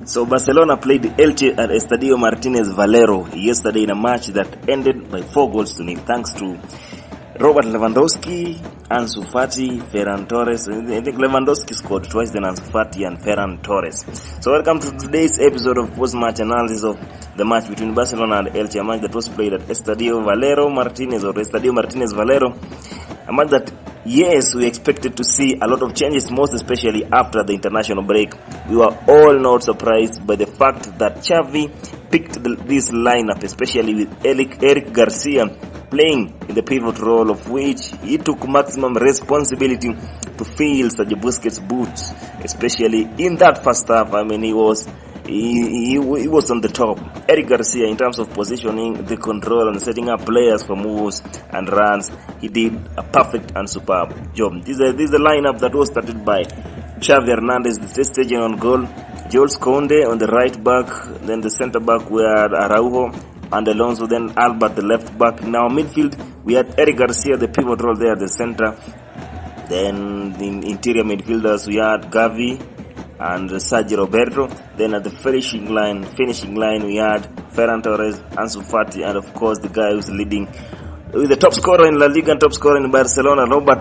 So Barcelona played ELCHE at Estadio Martinez Valero yesterday in a match that ended by 4 goals to nil thanks to Robert Lewandowski, Ansu Fati, Ferran Torres. I think Lewandowski scored twice, then Ansu Fati and Ferran Torres. So welcome to today's episode of post-match analysis of the match between Barcelona and ELCHE, a match that was played at Estadio Martinez Valero, a match that, yes, we expected to see a lot of changes, most especially after the international break. We were all not surprised by the fact that Xavi picked this lineup, especially with Eric Garcia playing in the pivot role, of which he took maximum responsibility to fill Sergio Busquets' boots, especially in that first half. I mean, he was on the top. Eric Garcia, in terms of positioning, the control and setting up players for moves and runs, he did a perfect and superb job. This is the lineup that was started by Xavi Hernandez, the staging on goal, Jules Koundé on the right back, then the centre back were Araujo and Alonso, then Albert the left back. Now midfield, we had Eric Garcia, the pivot role there at the centre. Then the interior midfielders, we had Xavi and Sergio Roberto. Then at the finishing line, we had Ferran Torres, Ansu Fati, and of course the guy who's leading with the top scorer in La Liga and top scorer in Barcelona, Robert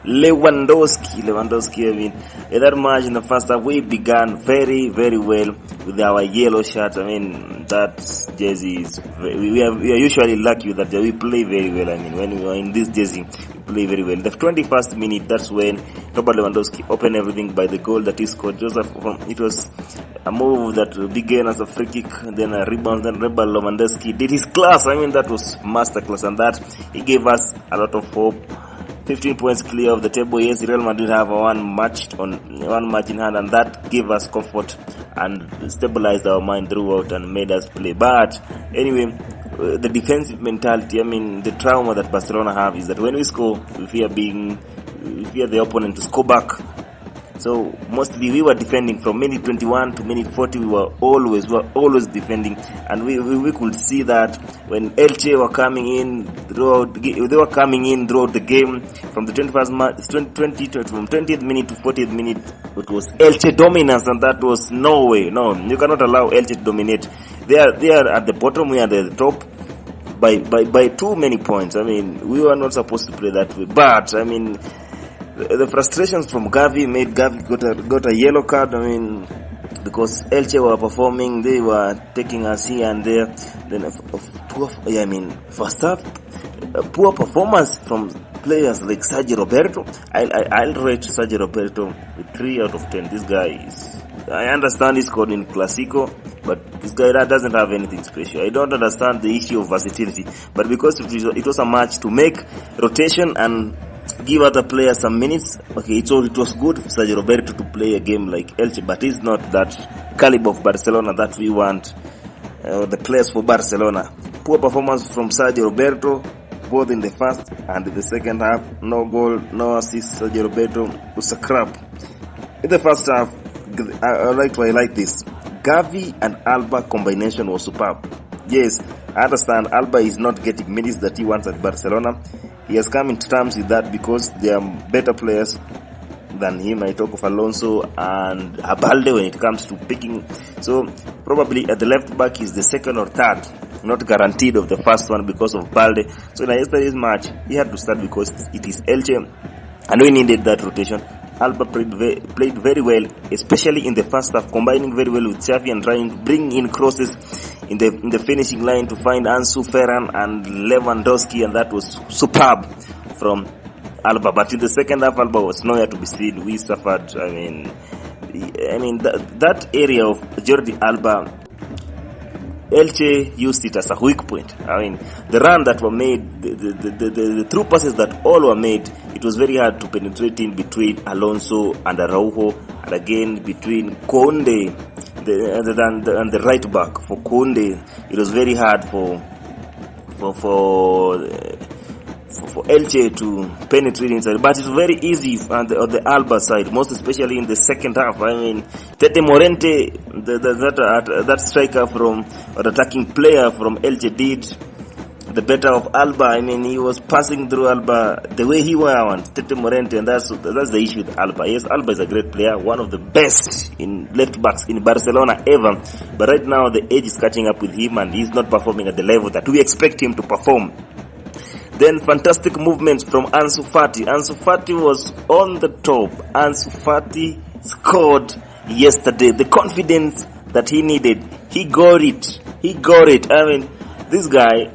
Lewandowski. I mean, in that match in the first half, we began very, very well with our yellow shirts. I mean, that jersey is, we are usually lucky that we play very well. I mean, when we are in this jersey, we play very well. The 21st minute, that's when Robert Lewandowski opened everything by the goal that he scored. It was a move that began as a free kick, then a rebound, then Robert Lewandowski did his class. I mean, that was masterclass, and that he gave us a lot of hope. 15 points clear of the table. Yes, Real Madrid have one match in hand, and that gave us comfort and stabilized our mind throughout and made us play. But anyway, the defensive mentality, I mean, the trauma that Barcelona have is that when we score, we fear the opponent to score back. So mostly we were defending from minute 21 to minute 40. We were always defending, and we could see that when ELCHE were coming in throughout the game from the 20th minute to 40th minute. It was ELCHE dominance, and that was no way. No, you cannot allow ELCHE to dominate. They are at the bottom. We are at the top by too many points. I mean, we were not supposed to play that way. But I mean, the frustrations from Xavi made Xavi got a yellow card. I mean, because ELCHE were performing, they were taking us here and there. Then first half, poor performance from players like Sergio Roberto. I'll rate Sergio Roberto with 3 out of 10. This guy is, I understand he scored in Clasico, but this guy doesn't have anything special. I don't understand the issue of versatility, but because it was a match to make rotation and give other players some minutes. Okay, it was good for Sergio Roberto to play a game like ELCHE, but he's not that caliber of Barcelona that we want, the players for Barcelona. Poor performance from Sergio Roberto, both in the first and in the second half. No goal, no assist. Sergio Roberto was a crap. In the first half, I like to highlight this. Xavi and Alba combination was superb. Yes, I understand Alba is not getting minutes that he wants at Barcelona. He has come into terms with that because they are better players than him. I talk of Alonso and Abalde when it comes to picking. So probably at the left back he's the second or third, not guaranteed of the first one because of Balde. So in yesterday's match he had to start because it is ELCHE and we needed that rotation. Alba played very well, especially in the first half, combining very well with Xavi and trying to bring in crosses in the finishing line to find Ansu, Ferran and Lewandowski, and that was superb from Alba. But in the second half, Alba was nowhere to be seen. We suffered. I mean that area of Jordi Alba, ELCHE used it as a weak point. I mean, the run that were made, the through passes that all were made, it was very hard to penetrate in between Alonso and Araujo, and again between Koundé and the right back. For Koundé, it was very hard for ELCHE to penetrate inside, but it's very easy on the Alba side, most especially in the second half. I mean, Tete Morente, that striker from, or attacking player from ELCHE did the better of Alba. I mean, he was passing through Alba the way he wants, Tete Morente, and that's the issue with Alba. Yes, Alba is a great player, one of the best in left backs in Barcelona ever. But right now, the age is catching up with him, and he's not performing at the level that we expect him to perform. Then fantastic movements from Ansu Fati. Ansu Fati was on the top. Ansu Fati scored yesterday. The confidence that he needed, he got it. He got it. I mean, this guy,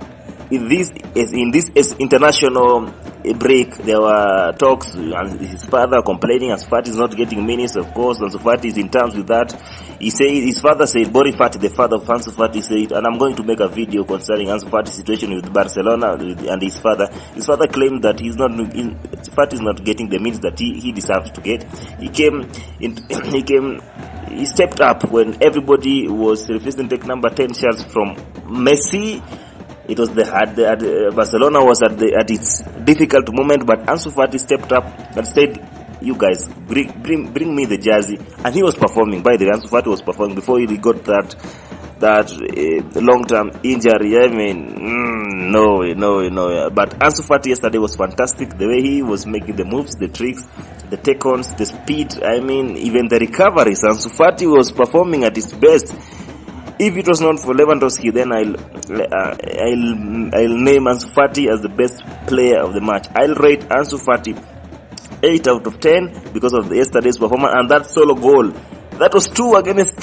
in this international break, there were talks and his father complaining Ansu Fati is not getting minutes. Of course, Ansu Fati is in terms with that. He said, his father said, Bori Fati, the father of Ansu Fati, said, and I'm going to make a video concerning Ansu Fati's situation with Barcelona and his father. His father claimed that Fati is not getting the minutes that he deserves to get. He stepped up when everybody was refusing to take number 10 shots from Messi. It was Barcelona was at its difficult moment, but Ansu Fati stepped up and said, "You guys, bring me the jersey," and he was performing. By the way, Ansu Fati was performing before he got that long-term injury. I mean, no. But Ansu Fati yesterday was fantastic. The way he was making the moves, the tricks, the take-ons, the speed. I mean, even the recoveries. Ansu Fati was performing at his best. If it was not for Lewandowski, then I'll name Ansu Fati as the best player of the match. I'll rate Ansu Fati 8 out of 10 because of yesterday's performance and that solo goal. That was 2 against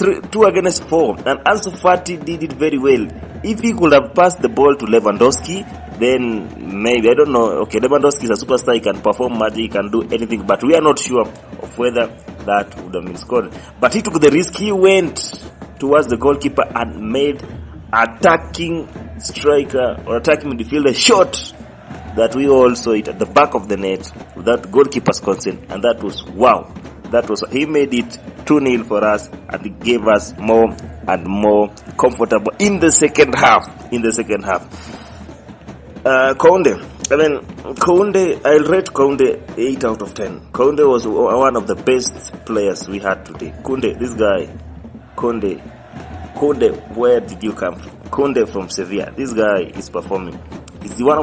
4, and Ansu Fati did it very well. If he could have passed the ball to Lewandowski, then maybe, I don't know. Okay, Lewandowski is a superstar, he can perform magic, he can do anything, but we are not sure of whether that would have been scored. But he took the risk. He went towards the goalkeeper and made attacking striker or attacking midfielder shot that we all saw it at the back of the net without goalkeeper's consent, and that was wow. He made it 2-0 for us, and it gave us more and more comfortable in the second half. Koundé, I'll rate Koundé 8 out of 10. Koundé was one of the best players we had today. Koundé, where did you come from? Koundé from Sevilla. This guy is performing. He's one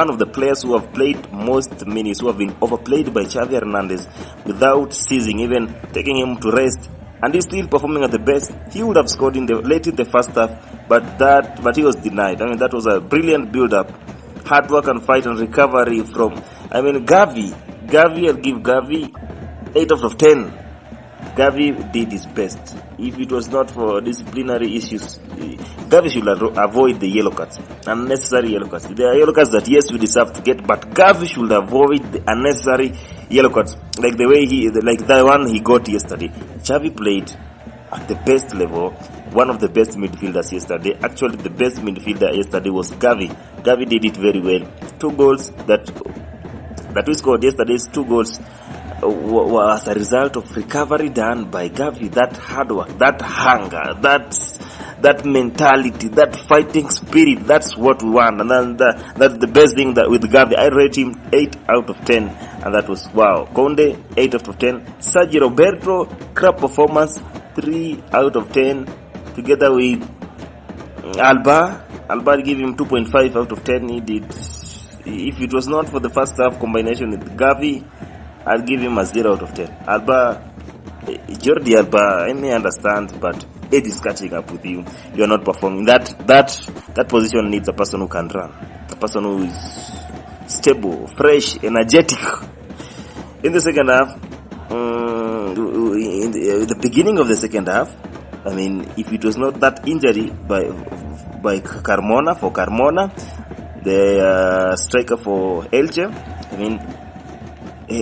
of the players who have played most minutes, who have been overplayed by Xavi Hernandez without ceasing, even taking him to rest, and he's still performing at the best. He would have scored late in the first half, but he was denied. I mean, that was a brilliant build-up, hard work and fight and recovery from. I mean, Xavi, I'll give Xavi 8 out of 10. Xavi did his best. If it was not for disciplinary issues, Xavi should avoid the yellow cards, unnecessary yellow cards. There are yellow cards that yes, we deserve to get, but Xavi should avoid the unnecessary yellow cards, like the one he got yesterday. Xavi played at the best level, one of the best midfielders yesterday. Actually, the best midfielder yesterday was Xavi. Xavi did it very well. 2 goals that we scored yesterday's 2 goals was a result of recovery done by Xavi. That hard work, that hunger, that mentality, that fighting spirit, that's what we want. And then that's the best thing that with Xavi. I rate him 8 out of 10, and that was wow. Koundé 8 out of 10. Sergio Roberto, crap performance, 3 out of 10. Together with Alba give him 2.5 out of 10. He did. If it was not for the first half combination with Xavi, I'll give him a 0 out of 10. Jordi Alba, I may understand, but it is catching up with you. You're not performing. That position needs a person who can run, a person who is stable, fresh, energetic. In the second half, in the beginning of the second half, I mean, if it was not that injury by Carmona, the striker for Elche, I mean,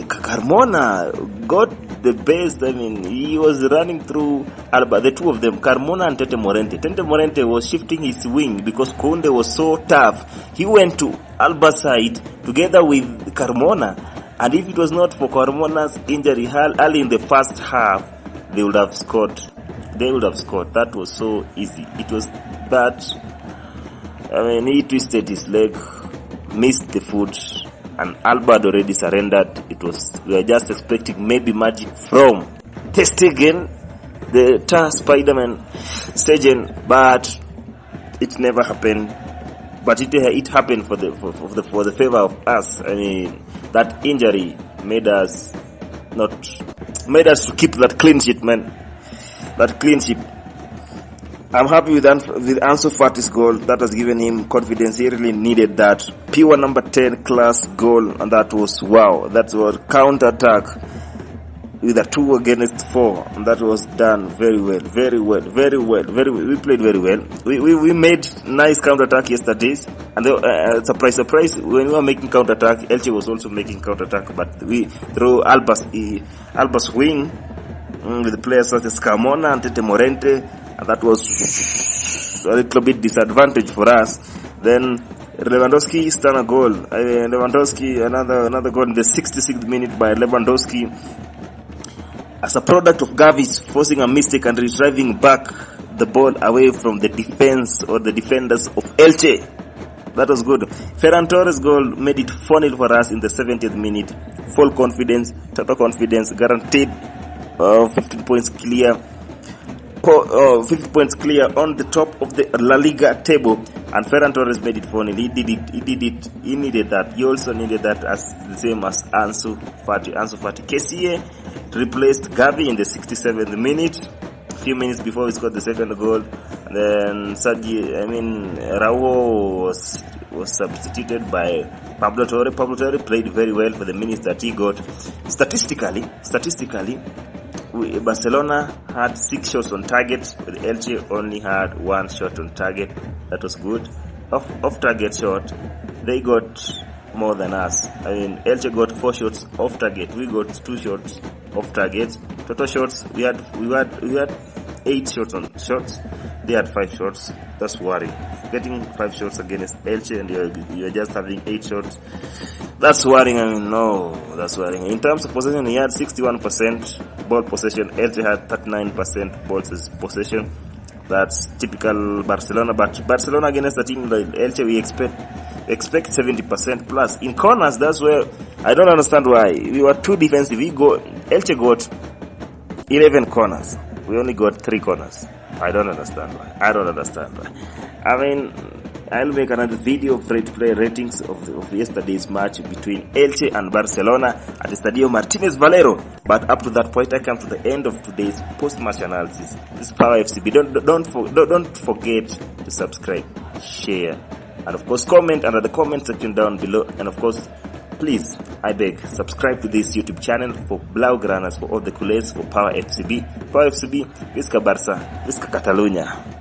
Carmona got the best. I mean, he was running through Alba, the two of them, Carmona and Tete Morente. Tete Morente was shifting his wing because Koundé was so tough. He went to Alba's side together with Carmona, and if it was not for Carmona's injury early in the first half, they would have scored. That was so easy. It was that. I mean, he twisted his leg, missed the foot, and Alba had already surrendered. We were just expecting maybe magic from Ter Stegen, the Spider-Man Stegen, but it never happened. but it happened for the favor of us. I mean, that injury made us to keep that clean sheet, man. That clean sheet. I'm happy with Ansu Fati's goal. That has given him confidence. He really needed that. Pure number 10 class goal, and that was wow. That was counter attack with a 2 against 4, and that was done very well. We played very well. We made nice counter attack yesterday, and surprise, when we were making counter attack, Elche was also making counter attack, but we throw Alba's wing with the players such as Carmona and Tete Morente, and that was a little bit disadvantage for us. Then Lewandowski stun a goal. Lewandowski, another goal in the 66th minute by Lewandowski, as a product of Xavi forcing a mistake and retrieving back the ball away from the defense or the defenders of Elche. That was good. Ferran Torres' goal made it 4-0 for us in the 70th minute. Full confidence, total confidence, guaranteed 15 points clear. 50 points clear on the top of the La Liga table, and Ferran Torres made it 4-0. He did it. He needed that. He also needed that, as the same as Ansu Fati. KCA replaced Xavi in the 67th minute, a few minutes before he scored the second goal. And then Raúl was substituted by Pablo Torre. Pablo Torre played very well for the minutes that he got. Statistically, Barcelona had 6 shots on target, but Elche only had 1 shot on target. That was good. Off target shot, they got more than us. Elche got 4 shots off target. We got 2 shots off target. Total shots, we had 8 shots on shots. They had 5 shots. That's worrying. Getting 5 shots against Elche and you're just having 8 shots. That's worrying. That's worrying. In terms of possession, he had 61% ball possession. Elche had 39% ball possession. That's typical Barcelona. But Barcelona against a team like Elche, we expect 70% plus. In corners, that's where I don't understand why. We were too defensive. Elche got 11 corners. We only got 3 corners. I don't understand why. I'll make another video of play ratings of yesterday's match between Elche and Barcelona at the Estadio Martínez Valero. But up to that point, I come to the end of today's post-match analysis. This is Power FCB. Don't forget to subscribe, share, and of course comment under the comment section down below. And of course, please, I beg, subscribe to this YouTube channel for Blaugranas, for all the culés, for Power FCB. Power FCB, Visca Barça, Visca Catalunya.